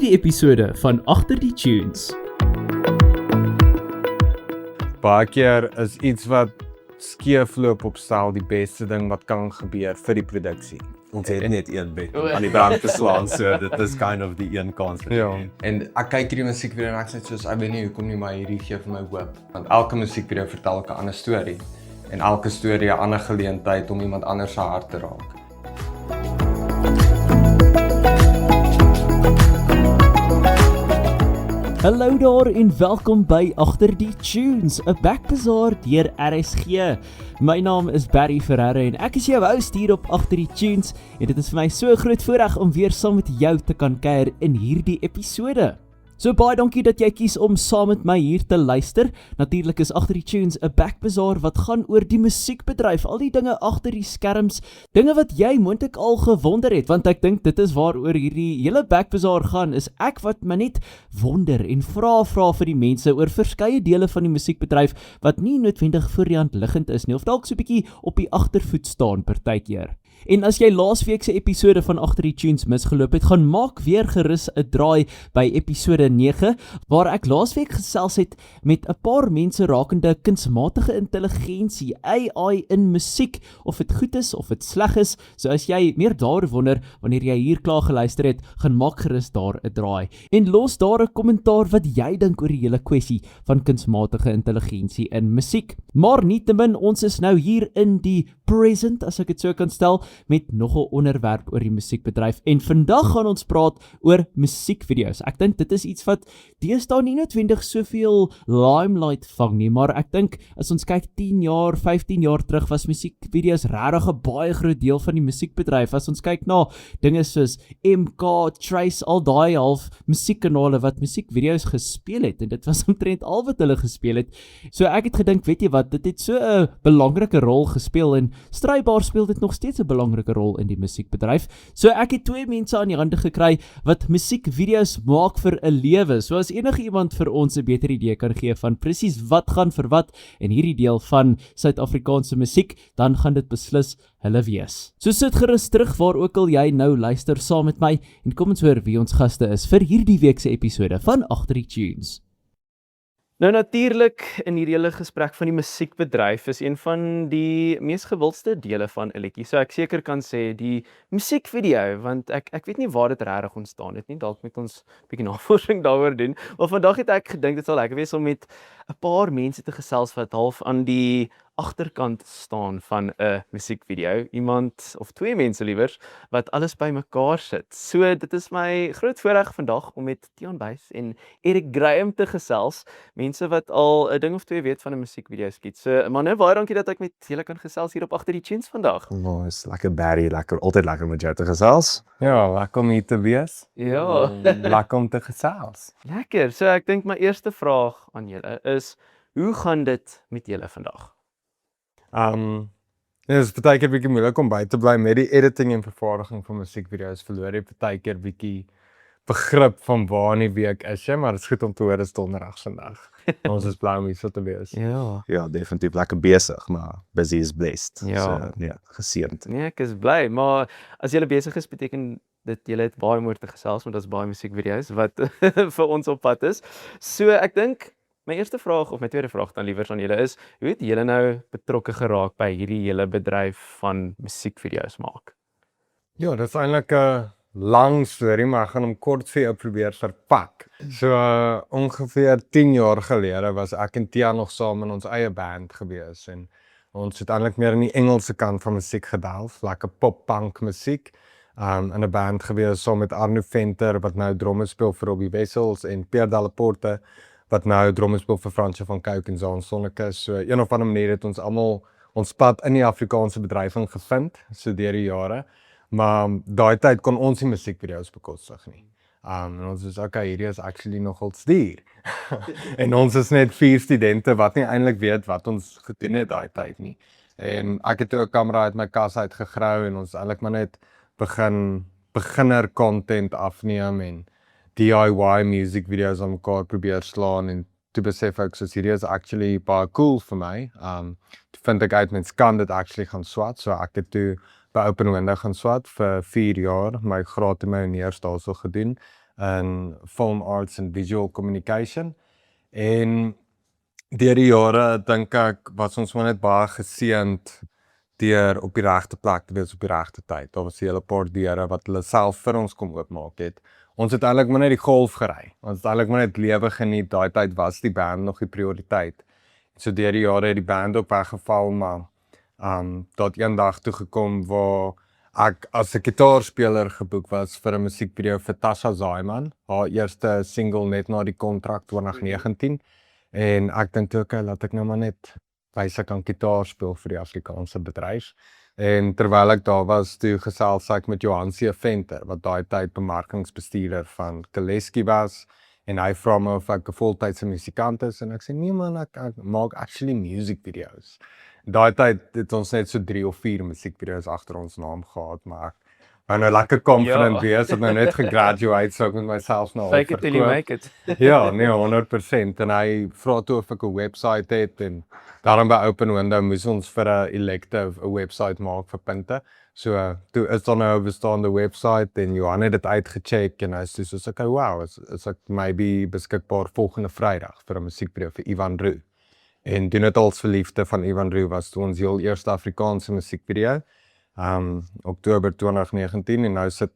hierdie episode van Agter die Tunes. Baie keer is iets wat skeefloop op stel die beste ding wat kan gebeur vir die produksie. Ons het net een bed aan die brand geslaan, so dit is kind of die een kans. Ja. En ek kyk hierdie musiekvideo en ek sê soos, ek weet nie hoekom nie, maar hierdie gee vir my hoop. Want elke musiekvideo vertel 'n ander storie. En elke storie 'n ander geleentheid om iemand anders se hart te raak. Hallo daar en welkom by Agter die Tunes, 'n backbazaar deur RSG. My naam is Barry Ferreira en ek is jou host hier op Agter die Tunes en dit is vir my so 'n groot voorreg om weer saam met jou te kan kuier in hierdie episode. So baie dankie dat jy kies om saam met my hier te luister. Natuurlik is Agter die Tunes 'n backbazaar wat gaan oor die musiekbedryf, al die dinge agter die skerms, dinge wat jy moontlik al gewonder het, want ek dink dit is waaroor hierdie hele backbazaar gaan, is ek wat maar net wonder en vra vir die mense oor verskeie dele van die musiekbedryf wat nie noodwendig voor die hand liggend is nie, of dalk so 'n bietjie op die agtervoet staan partykeer. En as jy laasweek se episode van Agter die Tunes misgeloop het, gaan maak weer gerus 'n draai by episode 9, waar ek laasweek gesels het met 'n paar mense rakende kunsmatige intelligensie, AI in musiek, of dit goed is of dit sleg is. So as jy meer daaroor wonder, wanneer jy hier klaar geluister het, gaan maak gerus daar 'n draai. En los daar 'n kommentaar wat jy dink oor die hele kwessie van kunsmatige intelligensie in musiek. Maar nietemin, ons is nou hier in die present, as ek dit so kan stel, met nog 'n onderwerp oor die musiekbedryf. En vandag gaan ons praat oor musiekvideo's. Ek dink dit is iets wat deesdae nie noodwendig soveel limelight vang nie, maar ek dink as ons kyk 10 jaar, 15 jaar terug, was musiekvideo's regtig 'n baie groot deel van die musiekbedryf. As ons kyk na dinge soos MK, Trace, al daai half musiekkanale wat musiekvideo's gespeel het, en dit was omtrent al wat hulle gespeel het. So ek het gedink, weet jy wat, dit het so 'n belangrike rol gespeel en strybaar speel dit nog steeds 'n belangrike rol in die musiekbedryf. So ek het 2 mense aan die hande gekry wat musiekvideo's maak vir 'n lewe. So as enige iemand vir ons 'n beter idee kan gee van presies wat gaan vir wat in hierdie deel van Suid-Afrikaanse musiek, dan gaan dit beslis hulle wees. So sit gerus terug waar ook al jy nou luister saam met my en kom ons hoor wie ons gaste is vir hierdie week se episode van Agter die Tunes. Nou natuurlik, in hierdie hele gesprek van die musiekbedryf is een van die mees gewildste dele van 'n liedjie. So ek seker kan sê die musiekvideo, want ek weet nie waar dit regtig ontstaan het nie. Dalk moet ons 'n bietjie navorsing daaroor doen. Maar vandag het ek gedink dit sal lekker wees om met 'n paar mense te gesels wat half aan die agterkant staan van 'n musiekvideo. Iemand of 2 mense liewers wat alles bymekaar sit. So dit is my groot voorreg vandag om met Tiaan Buys en Eric Graham te gesels. Mense wat al 'n ding of 2 weet van 'n musiekvideo skiet. So manne, baie dankie dat ek met julle kan gesels hier op Agter die Tunes vandag. Nou, is lekker Barry, altyd lekker met jou te gesels. Ja, lekker om hier te wees. Ja, Lekker om te gesels. lekker. So ek dink my eerste vraag aan julle is, hoe gaan dit met julle vandag? Dit is partykeer bietjie moeilik om by te bly met die editing en vervaardiging van musiekvideo's. Verloor jy partykeer bietjie begrip van waar in die week is jy, maar dit is goed om te hoor, dit is donderdag vandag. Ons is bly om hier so te wees. Ja. Ja, definitief lekker besig, maar busy is blessed. Ja. So, ja, geseënd. Nee, ek is bly, maar as jy besig is, beteken dit jy het baie om oor te gesels, want daar's baie musiekvideo's wat vir ons op pad is. So ek dink my eerste vraag, of my tweede vraag dan liewers aan julle is, hoe het julle nou betrokke geraak by hierdie hele bedryf van musiekvideo's maak? Ja, dit is eintlik 'n lang storie, maar ek gaan hom kort vir jou probeer verpak. So ongeveer 10 jaar gelede was ek en Tia nog saam in ons eie band gewees en ons het eintlik meer in die Engelse kant van musiek gedelf, lekker pop-punk musiek. In 'n band gewees saam met Arno Venter wat nou drums speel vir Robbie Wessels en Pierre Delaporte wat nou drums speel vir Fransje van Cooke en Zaan Sonneke. So een of ander manier het ons almal ons pad in die Afrikaanse bedryf gevind, so deur die jare. Maar daai tyd kon ons nie musiekvideo's bekostig nie. En ons is okay, hierdie is actually nogal duur. En ons is net 4 studente wat nie eintlik weet wat ons gedoen het daai tyd nie. En ek het 'n kamera uit my kas uit gegrou en ons eintlik maar net beginner content afneem en DIY music videos aan mekaar probeer slaan en toe besef ek soos hierdie is actually baie cool vir my. Toe vind ek uit mens kan dit actually gaan swat, so ek het toe by Open Window gaan swat vir 4 jaar, my graad en my honeurs daarso gedoen. in film arts en visual communication. En deur die jare dink ek was ons maar net baie geseënd deur op die regte plek te wees op die regte tyd. Daar was 'n hele paar deure wat hulle self vir ons kom oopmaak het. Ons het eintlik maar net die golf gery. Ons het eintlik maar net lewe geniet. Daai tyd was die band nog die prioriteit. So deur die jare het die band ook weggeval, maar tot eendag toe gekom waar ek as 'n gitaarspeler geboek was vir 'n musiekvideo vir Tasha Zaiman, haar eerste single net na die kontrak 2019. En ek dink toe, okay, laat ek nou maar net wys ek kan gitaar speel vir die Afrikaanse bedryf. En terwyl ek daar was, toe gesels ek met Johan C. Venter, wat daai tyd bemarkingsbestuurder van Kaleski was. En hy vra my of ek 'n voltydse musikant is en ek sê nee man, ek maak actually music videos. Daai tyd het ons net so 3 of 4 musiekvideo's agter ons naam gehad, maar ek wou nou lekker confident wees, het nou net gegraduate, so ek moet myself nou Fake it till you make it. Ja, nee, 100%. En hy vra toe of ek 'n website het en daarom by Open Window moes ons vir 'n elective 'n website maak vir punte. So toe is daar nou 'n bestaande website en Johan het dit uitgecheck en hy sê soos okay, wow, is ek maybe beskikbaar volgende Vrydag vir 'n musiekvideo vir Ivan Roo. En Doen Dit Als Verliefde van Ivan Roo was toe ons heel eerste Afrikaanse musiekvideo. Oktober 2019 en nou sit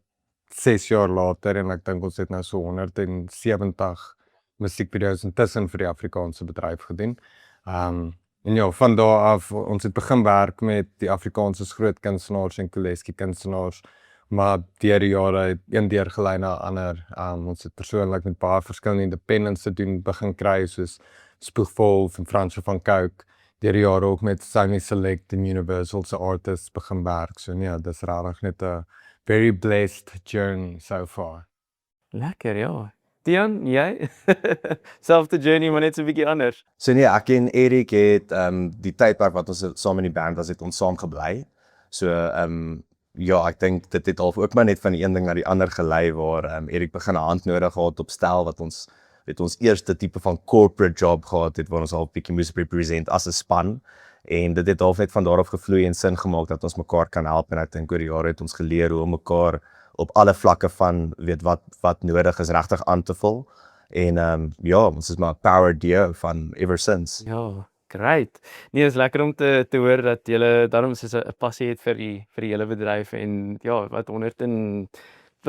6 jaar later en ek dink ons het nou so 170 musiekvideo's intussen vir die Afrikaanse bedryf gedoen. En ja, van daar af, ons het begin werk met die Afrikaanse groot kunstenaars en Kaleski kunstenaars, maar deur die jare het een deurgelei na ander. Ons het persoonlik met baie verskillende independents te doen begin kry, soos Spoegwolf en Fransje van Cooke. Deur die jare ook met Sony Select en Universal se artists begin werk. So nee, dis regtig net 'n very blessed journey so far. Lekker, ja. Tian, jy? Selfde journey, maar net so 'n bietjie anders. So nee, ek en Erik het die tydperk wat ons saam in die band was, het ons saam gebly. So ja, ek dink dit het half ook maar net van die een ding na die ander gelei waar Erik begin 'n hand nodig gehad op stel wat ons ons eerste tipe van corporate job gehad het waar ons al bietjie moes represent as 'n span. En dit het half net van daar af gevloei en sin gemaak dat ons mekaar kan help en ek dink oor die jare het ons geleer hoe om mekaar op alle vlakke van weet wat nodig is regtig aan te vul. En ja, ons is maar power duo van ever since. Ja, great. Nee, is lekker om te hoor dat julle daarom soos 'n passie het vir die hele bedryf en ja, wat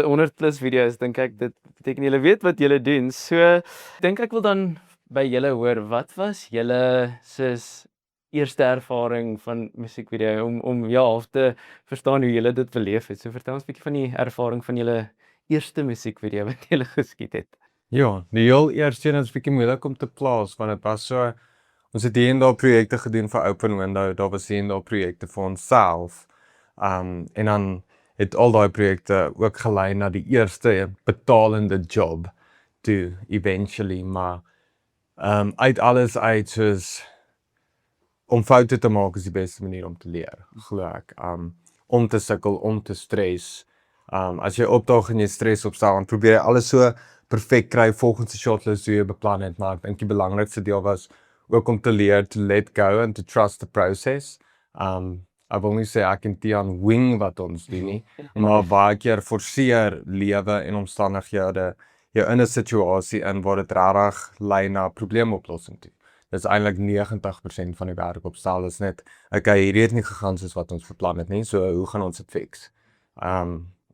100 plus video's dink ek dit beteken julle weet wat julle doen. So dink ek wil dan by julle hoor, wat was julle soos eerste ervaring van musiekvideo om ja, half te verstaan hoe julle dit beleef het. So vertel ons 'n bietjie van die ervaring van julle eerste musiekvideo wat julle geskiet het. Ja, die heel eerste een is bietjie moeilik om te plaas want dit was so ons het hier en daar projekte gedoen vir Open Window, daar was hier en daar projekte vir onsself. En dan het al daai projekte ook gelei na die eerste betalende job toe eventually, maar uit alles uit soos om foute te maak is die beste manier om te leer, glo ek. Om te sukkel, om te stres. As jy opdaag en jy stres opstel, dan probeer jy alles so perfek kry volgens die shotlist hoe jy beplan het, maar ek dink die belangrikste deel was ook om te leer to let go and to trust the process. Ek wil nie sê ek en Tian wing wat ons doen nie, maar baie keer forceer lewe en omstandighede jou in 'n situasie in waar dit regtig lei na probleemoplossing toe. Dis eintlik 90% van die werk op stel is net, okay, hierdie het nie gegaan soos wat ons beplan het nie, so hoe gaan ons dit fix?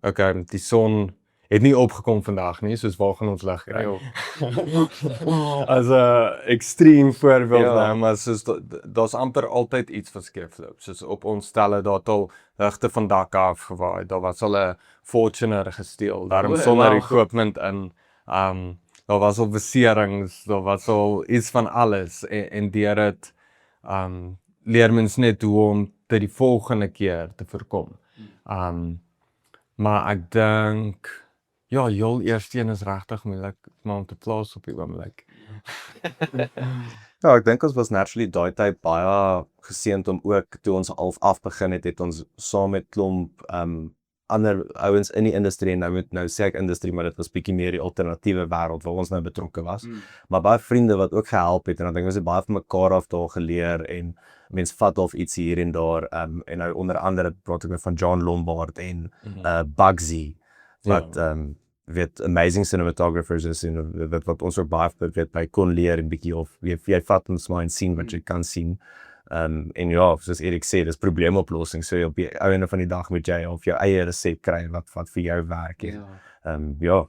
Okay, die son het nie opgekom vandag nie, soos waar gaan ons lig kry? As 'n extreme voorbeeld nou, maar soos daar's amper altyd iets wat skeefloop. Soos op ons stelle daar het al ligte van dakke afgewaai, daar was al 'n Fortuner gesteel, daarom sonder equipment in. Daar was al beserings, daar was al iets van alles en deur dit leer mens net hoe om dit die volgende keer te voorkom. Maar ek dink ja, heel eerste een is regtig moeilik om te plaas op die oomblik. Ja, ek dink ons was naturally daai tyd baie geseënd om ook toe ons af begin het ons saam met klomp ander ouens in die industrie en nou sê ek industrie, maar dit was bietjie meer die alternatiewe wêreld waar ons nou betrokke was. Maar baie vriende wat ook gehelp het en dan dink ons het baie van mekaar af daar geleer en mens vat of iets hier en daar en nou onder andere praat ek van John Lombard en Bugsy wat weet amazing cinematographers is en wat ons ook baie weet by kon leer en bietjie of jy vat ons maar en sien wat jy kan sien. En ja, soos Erik sê, dis probleemoplossing. So op die einde van die dag moet jy of jou eie resep kry wat vir jou werk. Ja.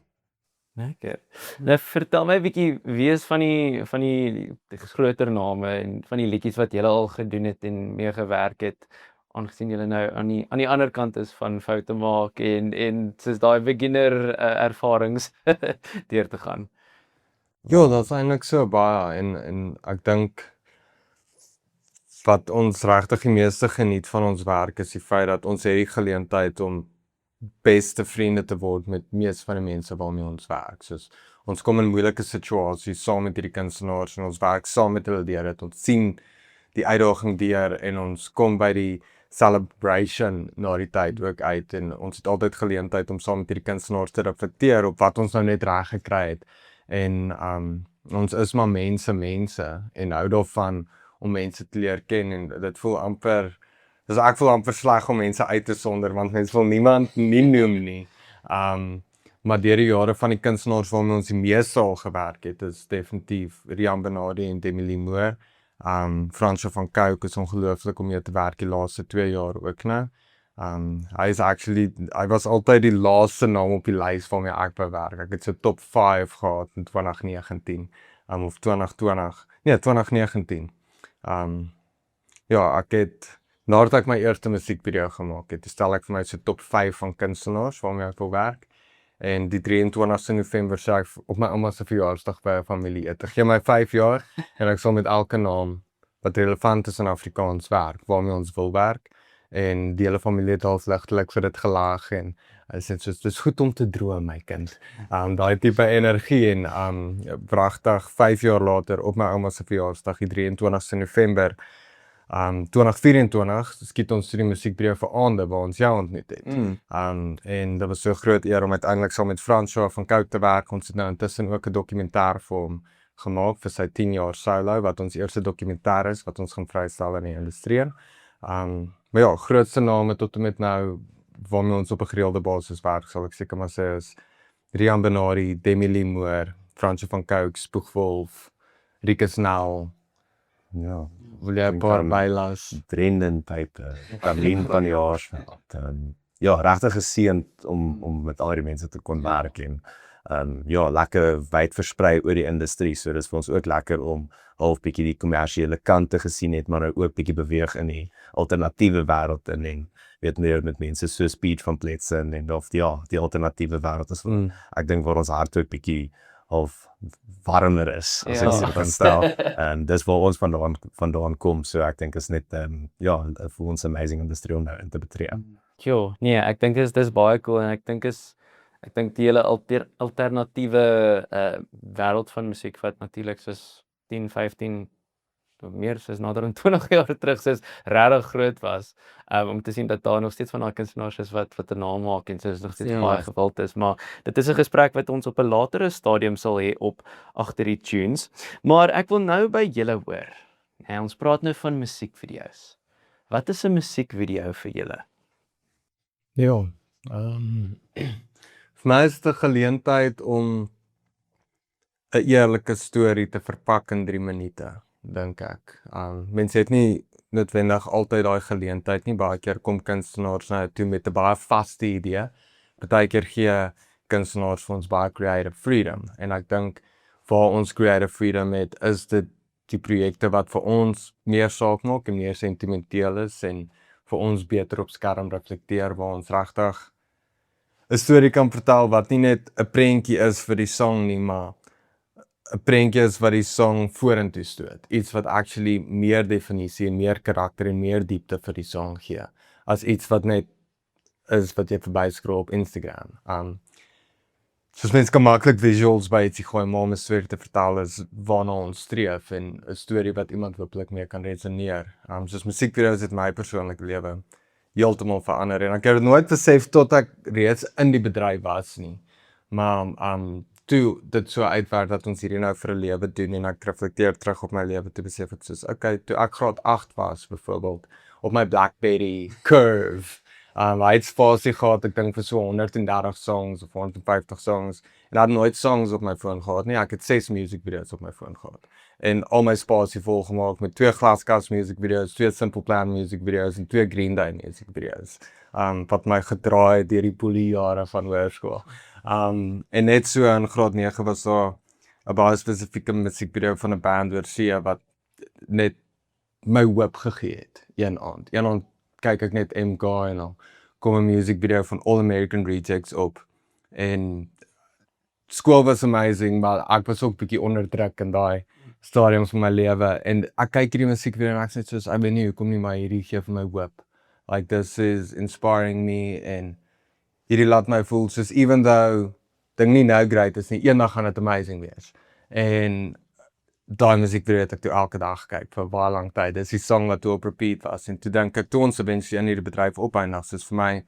Lekker. Nou vertel my 'n bietjie wie is van die groter name en van die liedjies wat julle al gedoen het en mee gewerk het, aangesien julle nou aan die ander kant is van foute maak en soos daai beginner ervarings deur te gaan. Ja, dat is eintlik so baie en ek dink wat ons regtig die meeste geniet van ons werk is die feit dat ons het die geleentheid om beste vriende te word met meeste van die mense waarmee ons werk. Soos, ons kom in moeilike situasies saam met hierdie kunstenaars en ons werk saam met hulle deur dit. Ons sien die uitdaging deur en ons kom by die celebration na die tyd ook uit en ons het altyd geleentheid om saam met hierdie kunstenaars te reflekteer op wat ons nou net reg gekry het. En ons is maar mense en hou daarvan om mense te leer ken en dit voel amper Dus ek voel amper sleg om mense uit te sonder, want mense wil niemand nie noem nie. Maar deur die jare van die kunstenaars waarmee ons die meeste al gewerk het, is definitief Rian Benardi en Demi Moore. Fransjo van Cooke is ongelooflik om mee te werk die laaste 2 jaar ook nou. Hy was altyd die laaste naam op die lys waarmee ek bewerk. Ek het so top 5 gehad in 2019, of 2020, nee 2019. Ja, ek het nadat ek my eerste musiekvideo gemaak het, stel ek vir my so top 5 van kunstenaars waarmee ek wil werk. En die 23ste November sê ek op my ouma se verjaarsdag by 'n familieete. Gee my 5 jaar en ek sal met elke naam wat relevant is in Afrikaans werk, waarmee ons wil werk. En die hele familie het al ligtelik vir dit gelag en hulle sê soos dis goed om te droom my kind. Daai tipe energie en pragtig 5 jaar later op my ouma se verjaarsdag die 23ste November 2024 skiet ons die musiekvideo vir aande waar ons jou ontmoet het. En dit was so groot eer om uiteindelik saam met Fransjo van Cooke te werk. Ons het nou intussen ook 'n dokumentêr vir hom gemaak vir sy 10 jaar solo wat ons eerste dokumentêr is wat ons gaan vrystel in die industrie. Maar ja, grootste name tot en met nou waarmee ons op 'n gereelde basis werk, sal ek seker maar sê is Rian Benardi, Demi Moore, Fransjo van Cooke, Spoegwolf, Rikus Nel. Ja. Wil jy 'n paar bylas? Brendan Piper, Karin van Jaarsveld. Ja, regtig geseënd om met al die mense te kon werk en ja, lekker wyd versprei oor die industrie. So dis vir ons ook lekker om half bietjie die kommersiële kante gesien het, maar ook bietjie beweeg in die alternatiewe wêreld en weet meer met mense so Speed van Pletsen en of die alternatiewe wêreld is. Ek dink waar ons hart ook bietjie half warmer is, as ek so kan stel. En dis waar ons vandaan kom, so ek dink is net, vir ons amazing industrie om nou in te betree. Jo, nee, ek dink dis baie cool en ek dink die hele alternatiewe wêreld van musiek wat natuurlik soos 10, 15 meer soos nader aan 20 jaar terug soos regtig groot was, om te sien dat daar nog steeds van daai kunstenaars is wat 'n naam maak en soos nog steeds baie gewild is, maar dit is 'n gesprek wat ons op 'n latere stadium sal hê op agter die tunes. Maar ek wil nou by julle hoor. Nee, ons praat nou van musiekvideo's. Wat is 'n musiekvideo vir julle? Ja, vir my is dit 'n geleentheid om 'n eerlike storie te verpak in 3 minute, dink ek. Mense het nie noodwendig altyd daai geleentheid nie. Baie keer kom kunstenaars nou toe met 'n baie vaste idee. Partykeer gee kunstenaars vir ons baie creative freedom. En ek dink waar ons creative freedom het, is dit die projekte wat vir ons meer saak maak en meer sentimenteel is en vir ons beter op skerm reflekteer, waar ons regtig 'n storie kan vertel wat nie net 'n prentjie is vir die song nie, maar 'n prentjie is wat die song vorentoe stoot. Iets wat actually meer definisie en meer karakter en meer diepte vir die song gee, as iets wat net is wat jy verby scroll op Instagram. Soos mense kan maklik visuals by ietsie gooi, maar om 'n storie te vertel is waarna ons streef en 'n storie wat iemand hopelik mee kan resoneer. Soos musiekvideo's het my persoonlike lewe heeltemal verander en ek het dit nooit besef tot ek reeds in die bedryf was nie. Maar toe dit so uitwerk dat ons hierdie nou vir 'n lewe doen en ek reflekteer terug op my lewe te besef ek soos, okay, toe ek graad 8 was byvoorbeeld op my BlackBerry Curve, Hy het spasie gehad, ek dink vir so 130 songs of 150 songs. En hy het nooit songs op my foon gehad nie. Ek het 6 music videos op my foon gehad. En al my spasie volgemaak met 2 Glaskas music videos, 2 Simple Plan music videos en 2 Green Day music videos. Wat my gedraai het deur die poliejare van hoërskool. En net so in graad 9 was daar 'n baie spesifieke musiekvideo van 'n band oor see wat net my hoop gegee het. Een aand kyk ek net MK en dan kom 'n musiekvideo van All American Rejects op. En skool was amazing, maar ek was ook bietjie onder druk in daai stadiums van my lewe. En ek kyk hierdie musiekvideo en ek sê soos, ek weet nie hoekom nie, maar hierdie gee vir my hoop. Like, this is inspiring me en hierdie laat my voel soos, even though ding nie nou great is nie, eendag gaan dit amazing wees. En daai musiekvideo het ek toe elke dag gekyk vir baie lang tyd. Dis die song wat toe op repeat was. En toe dink ek, toe ons eventually in hierdie bedryf opeindig, soos vir my,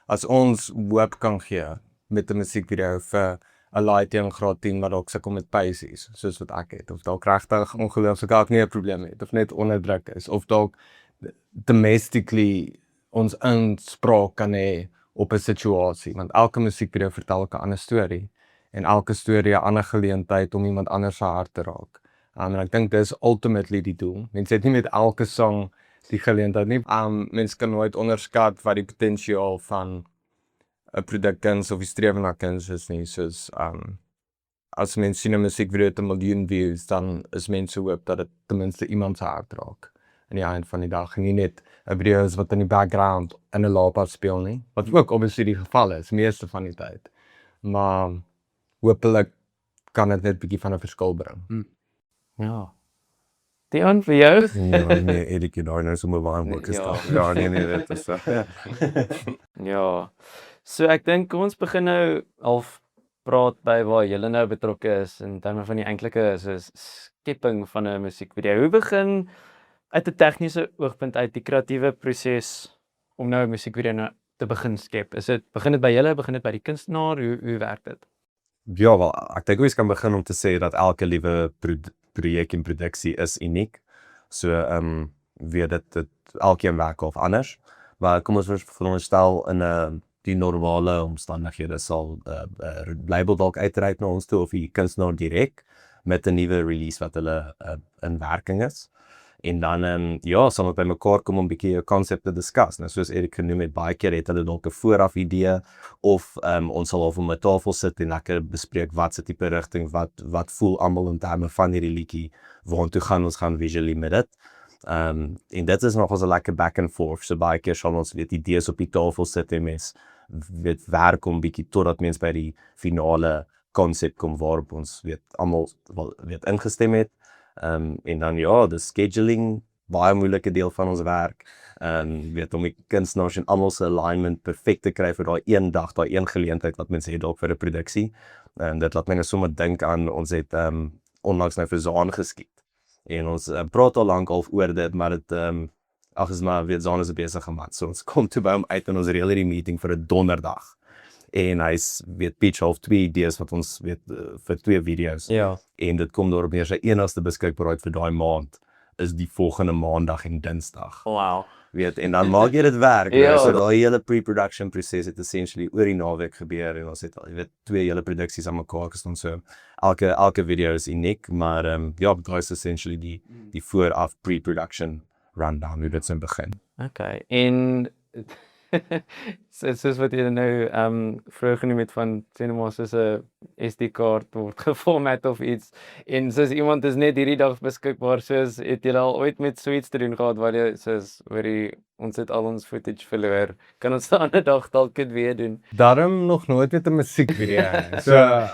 as ons hoop kan gee met 'n musiekvideo vir 'n laaitie in graad 10 wat dalk sukkel met paisies, soos wat ek het, of dalk regtig ongelooflik dalk nie 'n probleem het, of net onderdruk is, of dalk domestically ons inspraak kan hê op 'n situasie, want elke musiekvideo vertel 'n ander storie, en elke storie 'n ander geleentheid om iemand anders se hart te raak. En ek dink dis ultimately die doel. Mense het nie met elke song die geleentheid nie. Mense kan nooit onderskat wat die potensiaal van 'n produk of die strewe na kuns is nie, soos as mense sien 'n musiekvideo het 'n miljoen views, dan is mense hoop dat dit ten minste iemand se hart raak aan die eind van die dag, en nie net 'n video is wat in die background in 'n laapas speel nie, wat ook obviously die geval is, meeste van die tyd. Maar hopelik kan dit net bietjie van 'n verskil bring. Ja. Dion, vir jou? Ja, nee, Erik, jy nou sommer warm ook is Ja. daar. Ja, nee, dit is Ja. So ek dink ons begin nou half praat by waar julle nou betrokke is in terme van die eintlike soos skepping van 'n musiekvideo. Hoe begin uit 'n tegniese oogpunt uit die kreatiewe proses om nou 'n musiekvideo nou te begin skep? Begin dit by julle, begin dit by die kunstenaar? Hoe werk dit? Ja, wel, ek dink ons kan begin om te sê dat elke liewe projek en produksie is uniek. So, weet dit elkeen werk of anders. Maar kom ons veronderstel in die normale omstandighede sal label dalk uitreik na ons toe of die kunstenaar direk met 'n nuwe release wat hulle in werking is. En dan ja, sal ons by mekaar kom om 'n bietjie 'n konsep te discuss. Nou soos Erik genoem het, baie keer het hulle dalk 'n vooraf idee of ons sal op 'n tafel sit en lekker bespreek wat se tipe rigting, wat voel almal in terme van hierdie liedjie, waartoe gaan ons gaan visually met dit. En dit is nog 'n lekker back and forth. So baie keer sal ons weet idees op die tafel sit en mens weet werk om bietjie totdat mens by die finale konsep kom waarop ons weet almal weet ingestem het. En dan ja, die scheduling, baie moeilike deel van ons werk. Weet om die kunstenaars en almal se alignment perfek te kry vir daai een dag, daai een geleentheid wat mense het dalk vir 'n produksie. En dit laat my nou sommer dink aan ons het onlangs nou vir Zaan geskiet. En ons praat al lank al oor dit, maar dit ag is maar weet Zaan is 'n besige man. So ons kom toe by hom uit en ons reël hierdie meeting vir 'n donderdag. En hy's weet pitch half 2 idees wat ons weet vir 2 video's. Ja. En dit kom daarop neer, sy enigste beskikbaarheid vir daai maand is die volgende maandag en dinsdag. Wow. Weet, en dan maak jy dit werk. Ja. So daai hele pre-production proses het essentially oor die naweek gebeur en ons het al, jy weet, 2 hele produksies aan mekaar gestaan. So elke video is uniek, maar ja, daai is essentially die vooraf pre-production rundown hoe dit sou begin. Okay. En soos wat jy nou vroeër genoem het van sê nou maar soos 'n SD-kaart word geformat of iets, en soos iemand is net hierdie dag beskikbaar, soos het jy al ooit met so iets te doen gehad waar jy soos ons het al ons footage verloor, kan ons 'n ander dag dalk dit weer doen? Daarom nog nooit met 'n musiekvideo. So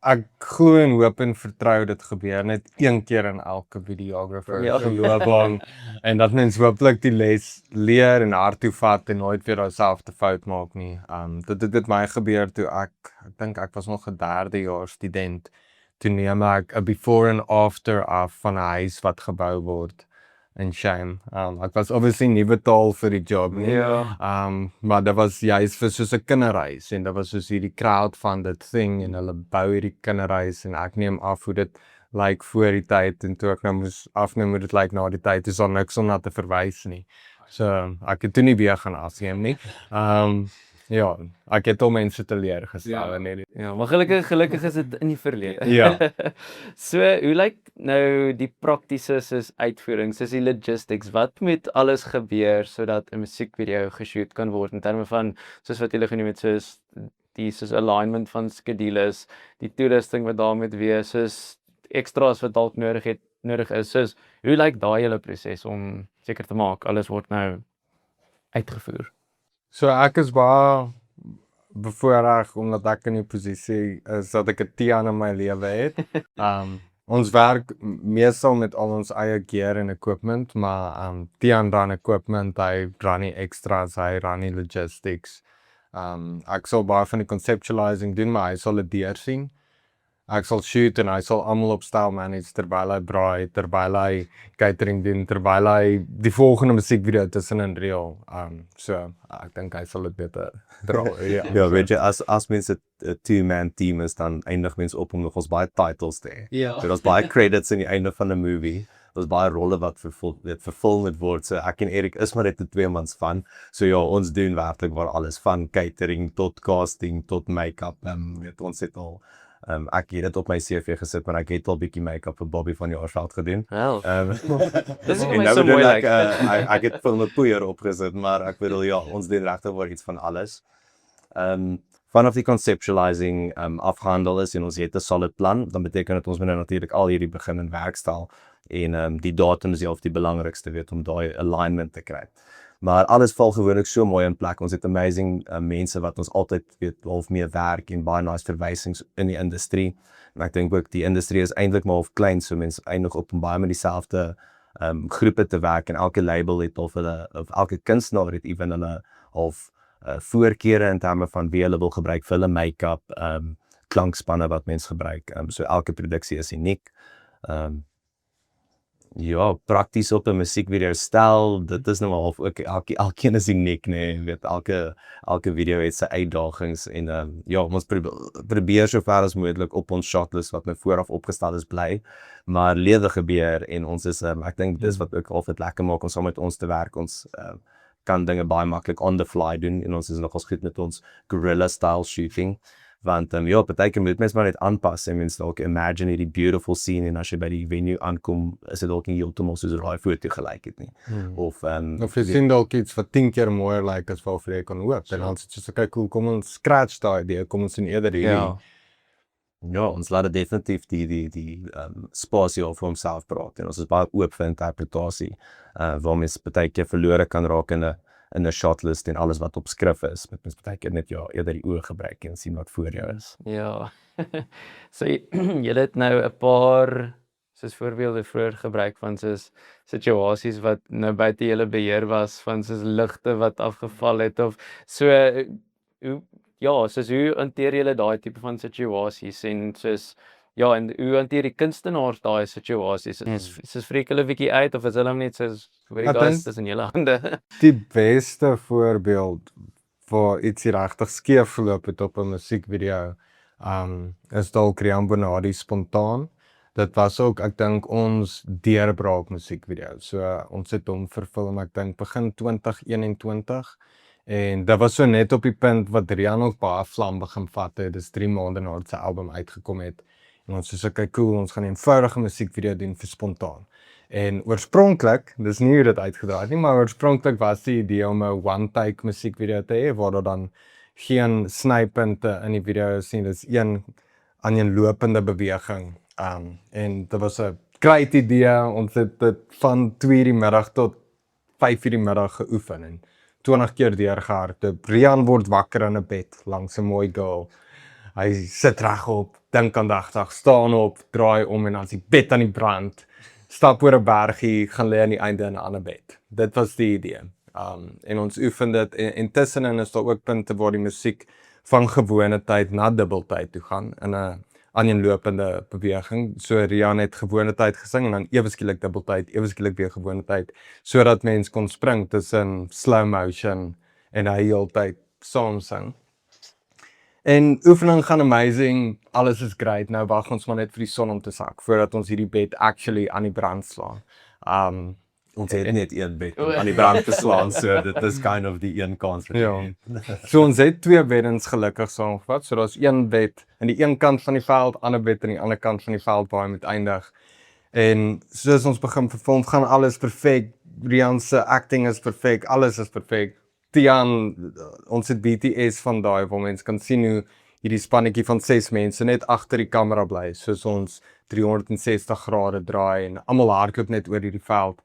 ek glo en hoop en vertrou dit gebeur net een keer in elke videographer se loopbaan, en dat mens hopelik die les leer en hard toe vat en nooit weer dieselfde fout maak nie. Dit het my gebeur toe ek dink ek was nog 'n 3de jaar student. Toe neem ek 'n before and after af van 'n huis wat gebou word in Shame. Ek was obviously nie betaal vir die job nie. Ja. Maar dit was juist vir soos 'n kinderhuis, en dit was soos hierdie crowdfunded thing, en hulle bou hierdie kinderhuis, en ek neem af hoe dit lyk voor die tyd, en toe ek nou moes afneem hoe dit lyk na die tyd, is daar niks om na te verwys nie. So ek het toe nie weer gaan afneem nie. Ja, ek het al mense teleurgestel en hierdie. Ja, maar gelukkig is dit in die verlede. Ja. So, hoe lyk nou die praktiese soos uitvoering, soos die logistics? Wat moet alles gebeur sodat 'n musiekvideo geshoot kan word in terme van soos wat julle genoem het, soos die soos alignment van skedules, die toerusting wat daar moet wees, soos extras wat dalk nodig is. Soos hoe lyk daai hele proses om seker te maak alles word nou uitgevoer? So ek is baie bevoorreg omdat ek in die posisie is dat ek 'n Tiaan in my lewe het. Ons werk meestal met al ons eie gear en equipment, maar Tiaan run equipment, hy run die extras, hy run die logistics. Ek sal baie van die conceptualizing doen, maar hy sal dit deursien. Ek sal shoot en hy sal almal op style manage terwyl hy braai, terwyl hy catering doen, terwyl hy die volgende musiekvideo tussenin reel. So ek dink hy sal dit beter dra. Ja, weet jy, as mense 'n two-man team is, dan eindig mense op om nog ons baie titles te hê. Ja. So daar's baie credits in die einde van 'n movie. Daar's baie rolle wat vervul moet word. So ek en Erik is maar net 'n tweemans van. So ja, ons doen werklik waar alles van catering tot casting tot make-up. Weet ons het al ek het dit op my CV gesit, maar ek het al bietjie make-up vir Bobby van Jaarsveld gedoen. Wel. Dis En vir my nou so bedoel mooi ek, lyk. ek het vir my poeier opgesit, maar ek bedoel ja, ons doen regtig waar iets van alles. Vanaf die conceptualizing afgehandel is en ons het 'n solid plan, dan beteken dit ons moet nou natuurlik al hierdie begin in werk stel en die datum is die belangrikste, weet, om daai alignment te kry. Maar alles val gewoonlik so mooi in plek. Ons het amazing mense wat ons altyd weet half mee werk en baie nice verwysings in die industrie. En ek dink ook die industrie is eintlik maar half klein, so mense eindig op baie met dieselfde groepe te werk en elke label het of elke kunstenaar het ewen hulle half voorkeure in terme van wie hulle wil gebruik vir hulle make-up, klankspanne wat mense gebruik. So elke produksie is uniek. Ja, prakties op 'n musiekvideo stel, dit is nou half ook elkeen is uniek, nee, weet elke video het sy uitdagings en ja, ons probeer so ver as moontlik op ons shotlist wat nou vooraf opgestel is bly, maar lewe gebeur en ons is ek dink dis wat ook altyd lekker maak om saam met ons te werk. Ons kan dinge baie maklik on the fly doen en ons is nogals goed met ons guerrilla style shooting. Want ja, partykeer moet mens maar net aanpas en mens dalk imagine hierdie beautiful scene en as jy by die venue aankom, is dit dalk nie heeltemal soos 'n raai foto gelyk het nie. Of jy sien dalk iets wat 10 keer mooier lyk as wat jy kan hoop. En dan sê jy so kyk cool, kom ons scratch daai idee, kom ons doen eerder hierdie. Ja, ons laat dit definitief die spasie op vir homself praat en ons is baie oop vir interpretasie, waar mens partykeer verlore kan raak in 'n shotlist en alles wat op skrif is, met mens partykeer net eerder die oë gebruik en sien wat voor jou is. Ja. So julle het nou 'n paar soos voorbeelde vroeër gebruik van soos situasies wat nou buite julle beheer was, van soos ligte wat afgeval het of so hoe hanteer julle daai tipe van situasies en soos en hoe hanteer die kunstenaars daai situasies? Soos freak hulle bietjie uit of is hulle net soos hoorie guys, dis in julle hande? Die beste voorbeeld waar iets regtig skeef geloop het op 'n musiekvideo is dalk Rian Bonadi Spontaan. Dit was ook, ek dink, ons deurbraak musiekvideo. So ons het hom verfilm, ek dink begin 2021 en dit was so net op die punt wat Rian ook baie vlam begin vat het. Dis 3 maande nadat sy album uitgekom het. En ons sê okay, cool, ons gaan 'n eenvoudige musiekvideo doen vir Spontaan. En oorspronklik, dis nie hoe dit uitgedraai het nie, maar oorspronklik was die idee om 'n one-take musiekvideo te hê waar daar dan geen snypunte in die video is nie. Dis een aaneenlopende beweging. En dit was 'n great idee. Ons het dit van 2:00 die middag tot 5:00 die middag geoefen en 20 keer deurgehardloop. Rian word wakker in 'n bed langs 'n mooi girl. Hy sit regop, dink aandagtig, staan op, draai om en dan is die bed aan die brand. Stap oor 'n bergie, gaan lê aan die einde in 'n ander bed. Dit was die idee. En ons oefen dit en intussen is daar ook punte waar die musiek van gewone tyd na dubbeltyd toe gaan in 'n aaneenlopende beweging. So Rian het gewone tyd gesing en dan ewe skielik dubbeltyd, ewe skielik weer gewone tyd, sodat mens kon spring tussen slow motion en hy heeltyd saam sing. En oefening gaan amazing, alles is great. Nou wag ons maar net vir die son om te sak voordat ons hierdie bed actually aan die brand slaan. Ons het net een bed om aan die brand te slaan, so dit is kind of die een kans wat jy Ja. het. So ons het 2 beddens gelukkig saamgevat. So daar's een bed aan die een kant van die veld, ander bed aan die ander kant van die veld waar hy moet eindig. En soos ons begin verfilm, gaan alles perfek. Rian se acting is perfek, alles is perfek. Tian, ons het BTS van daai waar mense kan sien hoe hierdie spannetjie van 6 mense net agter die kamera bly, soos ons 360 grade draai en almal hardloop net oor hierdie veld.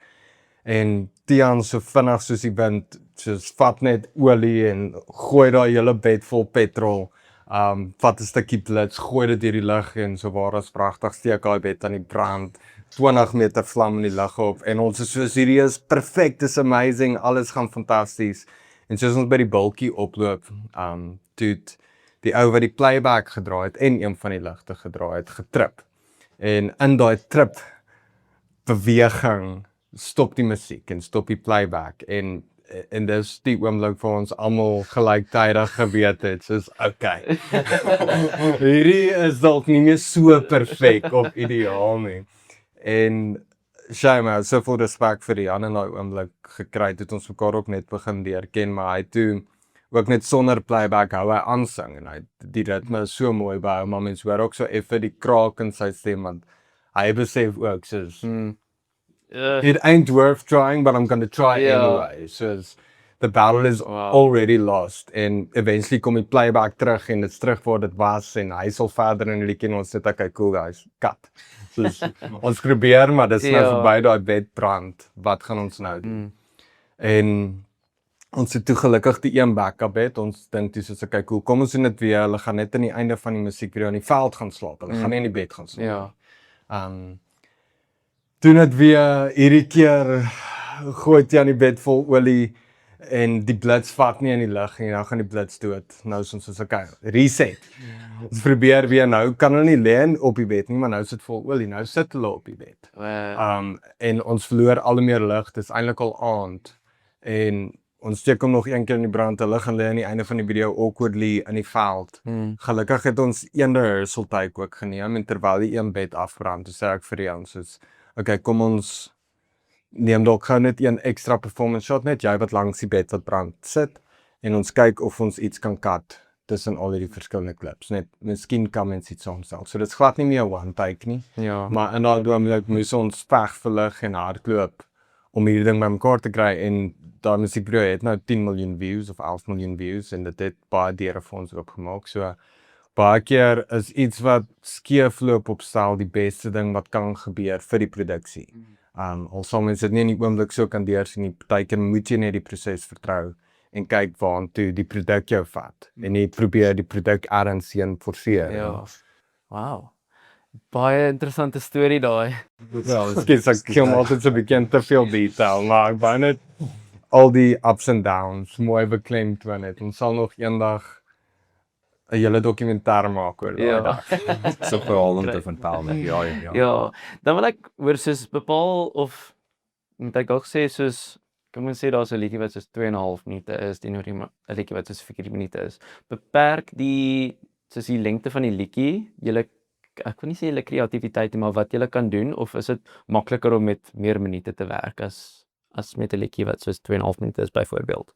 En Tian so vinnig soos die wind, soos vat net olie en gooi daai hele bed vol petrol. Vat 'n stukkie blits, gooi dit deur die lug en so waar as pragtig steek daai bed aan die brand. 20 meter vlam in die lug op en ons is soos hierdie is perfek, dis amazing, alles gaan fantasties. En soos ons by die bultjie oploop, toe het die ou wat die playback gedraai het en een van die ligte gedraai het, getrip. En in daai trip beweging stop die musiek en stop die playback en dis die oomblik vir ons almal gelyktydig geweet het, soos okay. Hierdie is dalk nie meer so perfek of ideaal nie. En Shaima, soveel respek vir Rian in daai oomblik gekry het ons mekaar ook net begin leer ken, maar hy toe ook net sonder playback hou hy aansing en hy die ritme is so mooi by hom, maar mens hoor ook so effe die kraak in sy stem want hy besef ook soos it ain't worth trying, but I'm going to try anyway. So the battle is already lost. En eventually kom die playback terug en dit's terug waar dit was en hy sal verder in die liedjie en ons sê okay, cool guys, cut. So ons probeer, maar dis nou verby daai bedbrand. Wat gaan ons nou doen? En ons het toe gelukkig die een backup bed. Ons dink toe soos okay, cool, kom ons doen dit weer. Hulle gaan net aan die einde van die musiekvideo in die veld gaan slaap. Hulle gaan nie in die bed gaan slaap. Doen dit weer, hierdie keer gooi jy aan die bed vol olie en die blits vat nie in die lug en nou gaan die blits dood. Nou is ons soos okay, reset. Ons probeer weer, nou kan hulle nie lê op die bed nie, maar nou sit vol olie, nou sit hulle op die bed. En ons verloor al meer lig, dit is eintlik al aand. En ons steek hom nog een keer in die brand, hulle gaan lê aan die einde van die video awkwardly in die veld. Gelukkig het ons een rehearsal take ook geneem en terwyl die een bed afbrand, toe sê ek vir Jan soos okay, kom ons neem dalk gou net een ekstra performance shot, net jy wat langs die bed wat brand sit en ons kyk of ons iets kan cut tussen al die verskillende clips. Net miskien kan mens iets saamstel. So dit's glad nie meer one take nie. Ja. Maar in daai oomblik moes ons veg vir lig en hardloop om hierdie ding bymekaar te kry en daai musiekvideo het nou 10 miljoen views of 11 miljoen views en dit het baie deure vir ons oopgemaak. So baie keer is iets wat skeefloop op stel die beste ding wat kan gebeur vir die produksie. Al sal mens dit nie in die oomblik so kan deursien nie, partykeer moet jy net die proses vertrou en kyk waartoe die produk jou vat en nie probeer die produk ergens heen forceer. Ja. Wow. Baie interessante storie daai. Wel, ek kom altyd so bekend te veel detail, maar ek wou net al die ups and downs mooi beklemtoon het. Ons sal nog eendag 'n hele dokumentaar maak oor daai dag. So verhaal om te vertel met ja. Ja, dan wil ek hoor soos bepaal of moet ek ook sê soos kom ons sê daar's 'n liedjie wat soos 2.5 minute is teenoor 'n liedjie wat soos 4 minute is. Beperk die soos die lengte van die liedjie, ek wil nie sê julle kreatiwiteit nie, maar wat julle kan doen of is dit makliker om met meer minute te werk as met 'n liedjie wat soos 2.5 minute is byvoorbeeld?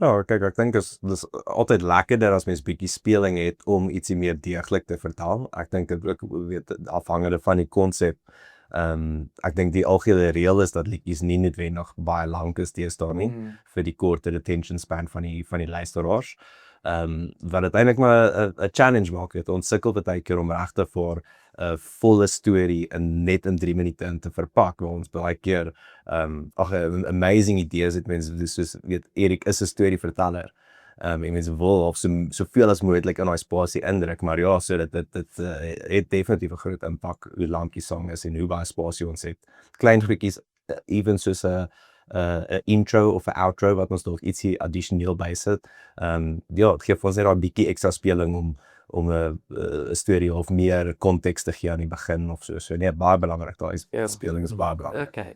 Ja, kyk, ek dink dis altyd lekkerder as mens bietjie speling het om ietsie meer deeglik te vertel. Ek dink dit ook afhangende van die konsep. Ek dink die algehele reël is dat liedjies nie noodwendig baie lank is deesdae nie vir die korte attention span van die luisteraars. Wat dit eintlik maar 'n challenge maak het. Ons sukkel baie keer om regtig vir 'n volle storie net in 3 minute in te verpak. Waar ons baie keer 'n amazing idees het mense soos weet Erik is 'n storieverteller. En mense wil of soveel as moontlik in daai spasie indruk, maar ja, so dit het definitief 'n groot impak hoe lank die song is en hoe baie spasie ons het. Klein goedjies, even soos 'n intro of 'n outro wat ons dalk ietsie addisioneel bysit. Ja, dit gee vir ons net 'n bietjie ekstra speling om 'n storie of meer konteks te gee aan die begin of so. So nee, baie belangrik, daai speling is baie belangrik. Okay.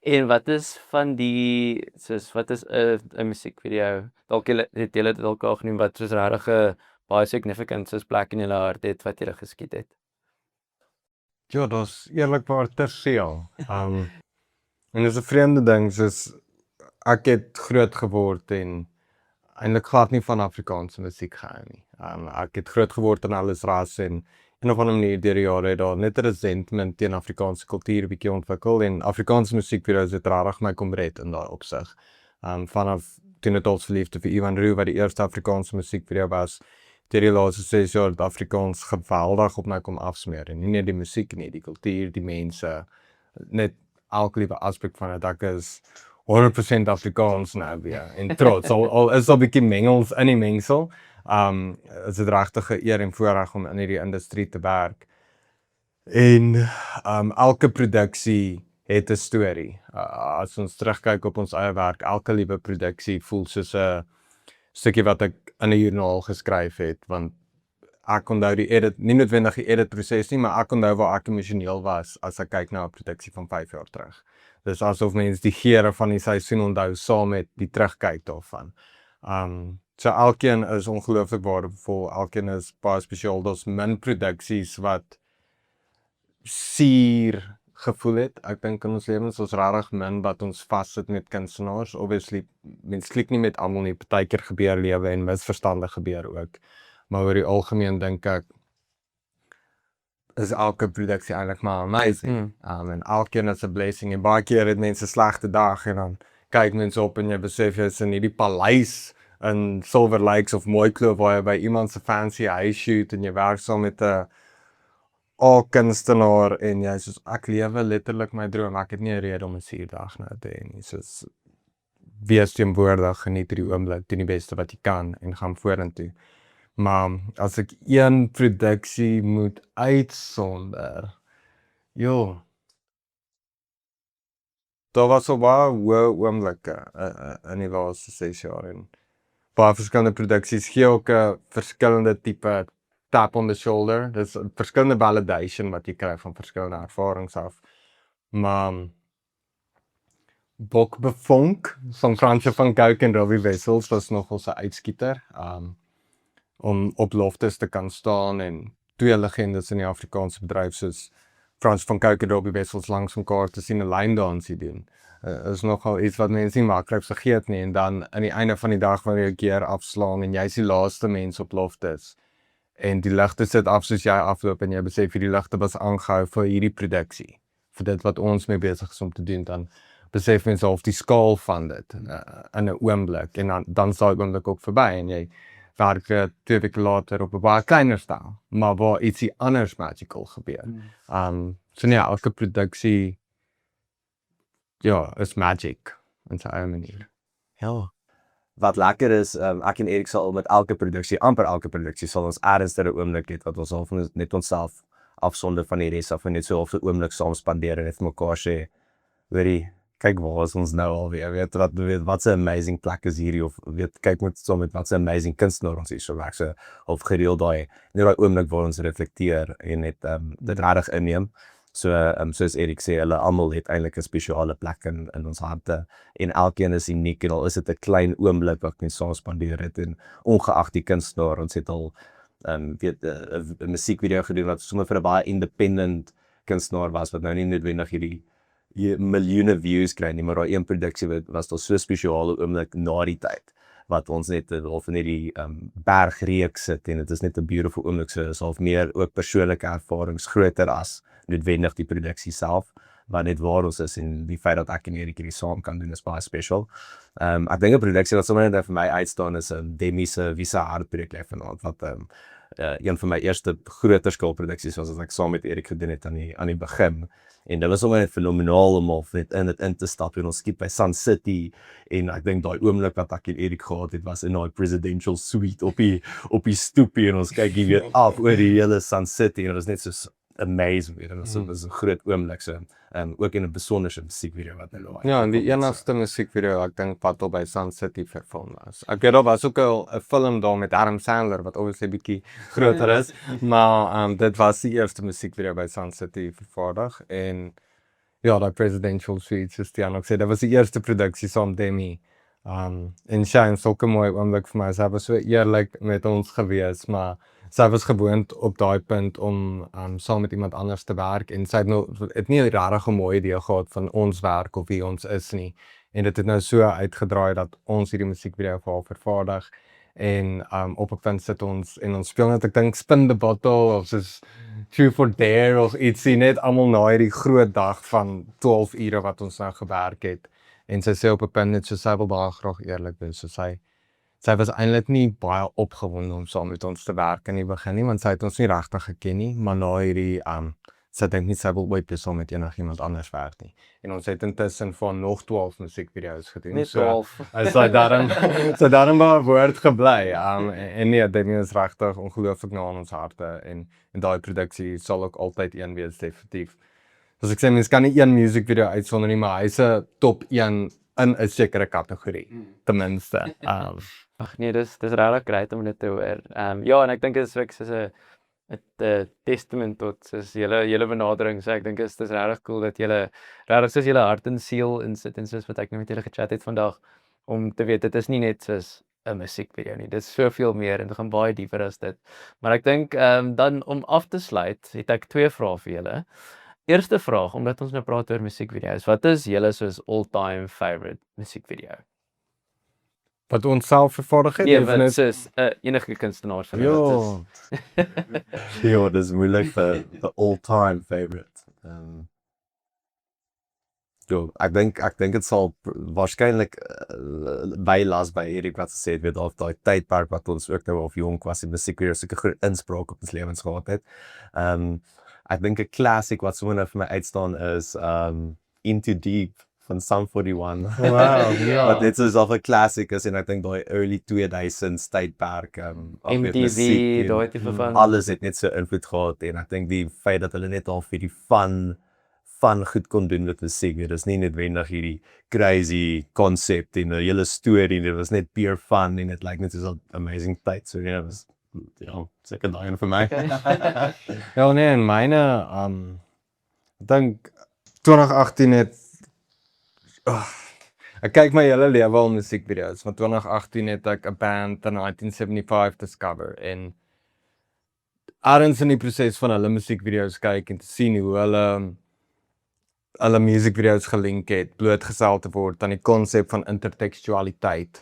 En wat is van die soos wat is 'n musiekvideo? Dalk het julle dit dalk al genoem wat soos regtig 'n baie significant soos plek in julle hart het wat julle geskiet het. Ja, dis eerlikwaar te veel. En dis 'n vreemde ding, soos ek het groot geword en eintlik glad nie van Afrikaanse musiek gehou nie. Ek het groot geword in alles ras en een of ander manier deur die jare het daar net 'n resentment teen Afrikaanse kultuur bietjie ontwikkel en Afrikaanse musiekvideo's het regtig my kom red in daai opsig. Vanaf toen het ons verliefde vir Ivan Roo wat die eerste Afrikaanse musiekvideo was, deur die laaste 6 jaar het Afrikaans geweldig op my kom afsmeer en nie net die musiek nie, die kultuur, die mense, net elke liewe aspek van dit. Ek is 100% Afrikaans nou weer en trots. Al is daar 'n bietjie mengels in die mengsel. Is dit regtig 'n eer en voorreg om in hierdie industrie te werk. En elke produksie het 'n storie. As ons terugkyk op ons eie werk, elke liewe produksie voel soos 'n stukkie wat ek in 'n joernaal geskryf het, want ek onthou die edit, nie noodwendig die edit proses nie, maar ek onthou waar ek emosioneel was as ek kyk na 'n produksie van 5 jaar terug. Dis asof mense die geure van die seisoen onthou saam met die terugkyk daarvan. So elkeen is ongelooflik waardevol, elkeen is baie spesiaal. Daar's min produksies wat suur gevoel het. Ek dink in ons lewens ons regtig min wat ons vassit met kunstenaars. Obviously, mens klik nie met almal nie, partykeer gebeur lewe en misverstande gebeur ook. Maar oor die algemeen dink ek is elke produksie eintlik maar amazing. En elkeen is 'n blessing en baie keer het mense 'n slegte dag en dan kyk mense op en jy besef jy is in hierdie paleis in Silver Lakes of Mooikloof waar jy by iemand se fancy huis shoot en jy werk saam met 'n kunstenaar en jy soos ek lewe letterlik my droom. Ek het nie 'n rede om 'n suurdag nou te hê nie. Soos wees teenwoordig, geniet die oomblik, doen die beste wat jy kan en gaan vorentoe. Maar as ek een produksie moet uitsonder, daar was so baie hoë oomblikke in die laaste 6 jaar en baie verskillende produksies gee ook 'n verskillende tipe tap on the shoulder. Dis 'n verskillende validation wat jy kry van verskillende ervarings af. Maar Bokbevonk van Fransje van Cooke en Robbie Wessels was nogal 'n uitskieter. Om op loftes te kan staan en twee legendes in die Afrikaanse bedryf soos Frans van Cooke en Robbie Wessels langs mekaar te sien 'n lyndansie doen. Is nogal iets wat mense nie maklik vergeet nie en dan aan die einde van die dag wanneer jy keer afslaan en jy's die laaste mens op loftes en die ligte sit af soos jy afloop en jy besef hierdie ligte was aangehou vir hierdie produksie, vir dit wat ons mee besig is om te doen, dan besef mense half die skaal van dit in 'n oomblik en dan is daai oomblik ook verby en jy werk 2 weke later op 'n baie kleiner skaal, maar waar ietsie anders magical gebeur. So nee, elke produksie is magic in sy eie manier. Ja. Wat lekker is, ek en Erik sal met elke produksie, amper elke produksie sal ons ernstige oomblik het wat ons half net onsself afsonder van die res af en net so half 'n oomblik saam spandeer en net vir mekaar sê, hoorie, kyk waar is ons nou alweer, weet wat 'n amazing plek is hierdie, of weet kyk met wat 'n amazing kunstenaar ons hier so werk, so of gereeld daai oomblik waar ons reflekteer en net dit regtig inneem. So soos Erik sê, hulle almal het eintlik 'n spesiale plek in ons harte en elkeen is uniek en al is dit 'n klein oomblik wat ons saam spandeer het en ongeag die kunstenaar, ons het al 'n musiekvideo gedoen wat sommer vir 'n baie independent kunstenaar was wat nou nie noodwendig hierdie miljoene views kry nie, maar daai een produksie was daar so spesiale oomblik na die tyd wat ons net half in hierdie bergreeks sit en dit is net 'n beautiful oomblik, so is half meer ook persoonlike ervarings groter as noodwendig die produksie self, maar net waar ons is en die feit dat ek en Erik hierdie saam kan doen is baie special. Ek dink 'n produksie wat sommer net vir my uitstaan is Demi se Visa Hartbreek vanaand wat een van my eerste groter skaalproduksies was wat ek saam met Erik gedoen het aan die begin. En dit was sommer net fenomenaal om of net in te stap en ons skiep by Sun City en ek dink daai oomblik wat ek en Erik gehad het was in daai presidential suite op die stoepie en ons kyk jy weet af oor die hele Sun City en dit was net so amazing en dit was 'n groot oomblik so ook in 'n besonderse musiekvideo wat nou Ja, en die enigste musiekvideo ek dink wat al by Sun City verfilm was. Ek weet daar was ook 'n film daar met Adam Sandler wat obviously bietjie groter is, maar dit was die eerste musiekvideo by Sun City vervaardig en ja, daai presidential suite soos Tiaan ook sê, dit was die eerste produksie saam Demi. En Shane sulke mooi oomblik vir my, sy was so eerlik met ons gewees, maar sy was gewoond op daai punt om saam met iemand anders te werk en sy het nie 'n regtig 'n mooi idee gehad van ons werk of wie ons is nie. En dit het nou so uitgedraai dat ons hierdie musiekvideo vir haar vervaardig en op 'n punt sit ons en ons speel net ek dink Spin the Bottle of soos Truth or Dare of ietsie net almal na hierdie groot dag van 12 ure wat ons nou gewerk het. En sy sê op 'n punt net so sy wil baie graag eerlik wees, so sy was eintlik nie baie opgewonde om saam met ons te werk in die begin nie, want sy het ons nie regtig geken nie, maar na hierdie sy dink nie sy wil ooit weer saam met enigiemand anders werk nie. En ons het intussen van nog 12 musiekvideo's gedoen. Net 12. Sy daarin maar woord gebly. En nee, dit is regtig ongelooflik na aan ons harte en daai produksie sal ook altyd een wees definitief. Soos ek sê, mens kan nie een musiekvideo uitsonder nie, maar hy's 'n top 1 in 'n sekere kategorie, ten minste. Ag nee, dis regtig great om dit te hoor. Ja, en ek dink dit is ook soos 'n testament tot soos julle benadering. So ek dink dis regtig cool dat julle regtig soos julle hart en siel insit en soos wat ek nou met julle gechat het vandag om te weet dit is nie net soos 'n musiekvideo nie. Dit is soveel meer en dit gaan baie dieper as dit. Maar ek dink dan om af te sluit, het ek 2 vrae vir julle. Eerste vraag, omdat ons nou praat oor musiekvideo's, wat is julle soos all-time favorite musiekvideo? Wat ons self vervaardig het? Nee, of wat net- soos enige kunstenaar van Ja, Ja, dis moeilik vir the all-time favorite. Ja, ek dink dit sal waarskynlik bylas by Erik wat gesê het, weet of daai tydperk wat ons ook nou of jonk was, die musiek weer so 'n groot inspraak op ons lewens gehad het. Ek dink 'n classic wat sommer nou vir my uitstaan is Into Deep van Sum 41. Wow, ja. Wat dit is of 'n classic is en ek dink daai early 2000s tydperk MTV, daai tipe van alles het net so invloed gehad en ek dink die feit dat hulle net al vir die fun goed kon doen met musiek, dit is nie noodwendig hierdie crazy konsep en 'n hele storie, dit was net pure fun en dit lyk net soos 'n amazing tyd, so ja, was seker daai een vir my. Ja, nee, en myne, ek dink 2018 het, ek kyk my hele lewe al musiekvideo's, van 2018 het ek 'n band in 1975 discover, en ergens in die proses van hulle musiekvideo's kyk en te sien hoe hulle musiekvideo's gelink het, blootgestel te word aan die konsep van intertekstualiteit,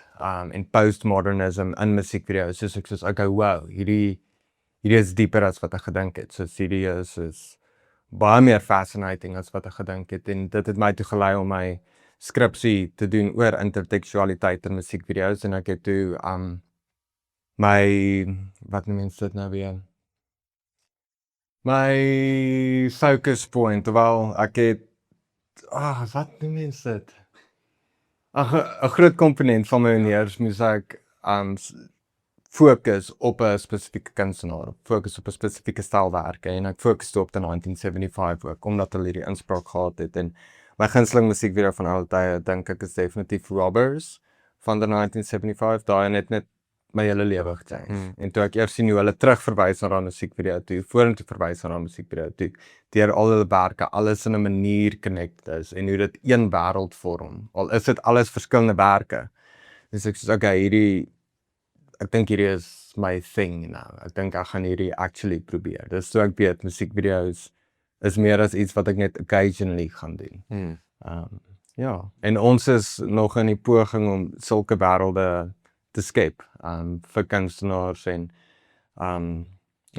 en postmodernism in musiekvideo's, soos ek soos, okay, wow, hierdie is dieper as wat ek gedink het, so hierdie is baie meer fascinating as wat ek gedink het, en dit het my toe gelei om my skripsie te doen oor intertekstualiteit in musiekvideo's, en ek het toe my, wat noem mens dit nou weer? My focus point, wel, ek het, wat noem mens dit? 'n groot komponent van my honeurs moes ek fokus op 'n spesifieke kunstenaar, fokus op 'n spesifieke styl werke, en ek fokus op die 1975 ook, omdat hulle hierdie inspraak gehad het, en my gunsteling musiekvideo van alle tye, dink ek is definitief Robbers van die 1975, daai het net my hele lewe gechange. En toe ek eers sien hoe hulle terugverwys na daai musiekvideo toe, vorentoe verwys na daai musiekvideo toe, deur al hulle werke, alles in 'n manier connect is, en hoe dit een wêreld vorm, al is dit alles verskillende werke. Dus ek sê, okay, ek dink hierdie is my thing nou, ek dink ek gaan hierdie actually probeer. Dis so ek weet, musiekvideo's is meer as iets wat ek net occasionally gaan doen. Ja, en ons is nog in die poging om sulke wêrelde te skep, vir kunstenaars en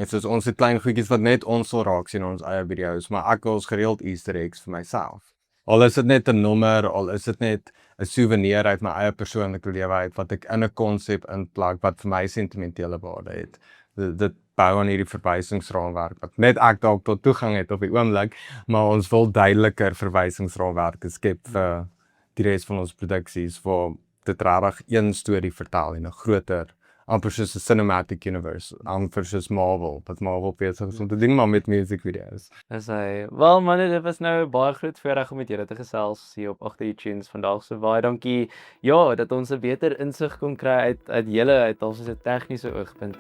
soos ons het klein goedjies wat net ons sal raak sien in ons eie video's, maar ek wil gereeld Easter eggs vir myself. Al is dit net 'n nommer, al is dit net 'n souvenir uit my eie persoonlike lewe uit, wat ek in 'n konsep inplak wat vir my sentimentele waarde het. Dit bou aan hierdie verwysingsraamwerk wat net ek dalk tot toegang het op die oomblik, maar ons wil duideliker verwysingsraamwerke skep vir die res van ons produksies, waar dit regtig een storie vertel en 'n groter, amper soos 'n cinematic universe, amper soos Marvel, wat Marvel besig is om te doen, maar met musiekvideo's. Is hy. Wel manne, dit was nou baie groot voorreg om met julle te gesels hier op Agter die Tunes vandag. So baie dankie. Ja, dat ons 'n beter insig kon kry uit julle uit alsoos 'n tegniese oogpunt.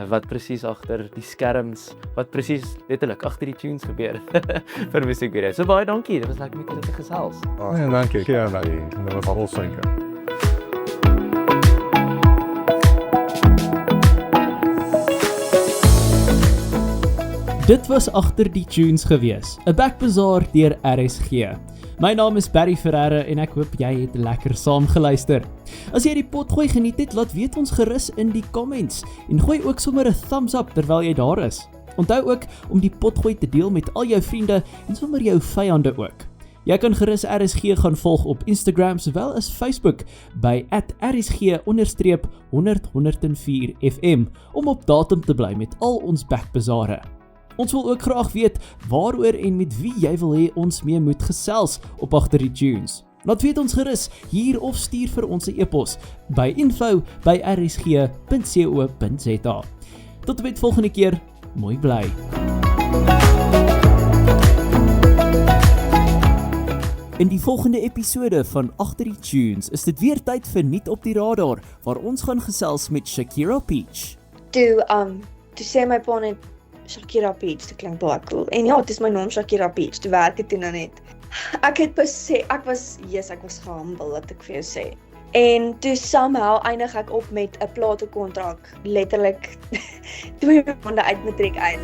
Wat presies agter die skerms, wat presies letterlik agter die tunes gebeur vir musiekvideo's. So baie dankie. Dit was lekker met julle te gesels. Ja, dankie. Ja, dat was al seker. Dit was Agter die Tunes gewees, 'n backbazaar deur RSG. My naam is Barry Ferreira en ek hoop jy het lekker saamgeluister. As jy die potgooi geniet het, laat weet ons gerus in die comments en gooi ook sommer 'n thumbs up terwyl jy daar is. Onthou ook om die potgooi te deel met al jou vriende en sommer jou vyande ook. Jy kan gerus RSG gaan volg op Instagram sowel as Facebook by @RSG_1004FM om op datum te bly met al ons backbazare. Ons wil ook graag weet waaroor en met wie jy wil hê ons mee moet gesels op Agter die Tunes. Laat weet ons gerus hier of stuur vir ons 'n e-pos by info@rsg.co.za. Tot en met volgende keer, mooi bly. In die volgende episode van Agter die Tunes is dit weer tyd vir Nuut op die Radar, waar ons gaan gesels met Shakira Peach. Toe sê my pa net Shakira Peach, dit klink baie cool. En ja, dit is my naam Shakira Peach, toe werk dit toe nou net. Ek het besef, ek was gehumble, wat ek vir jou sê. En toe somehow eindig ek op met 'n platekontrak, letterlik 2 maande uit matriek uit.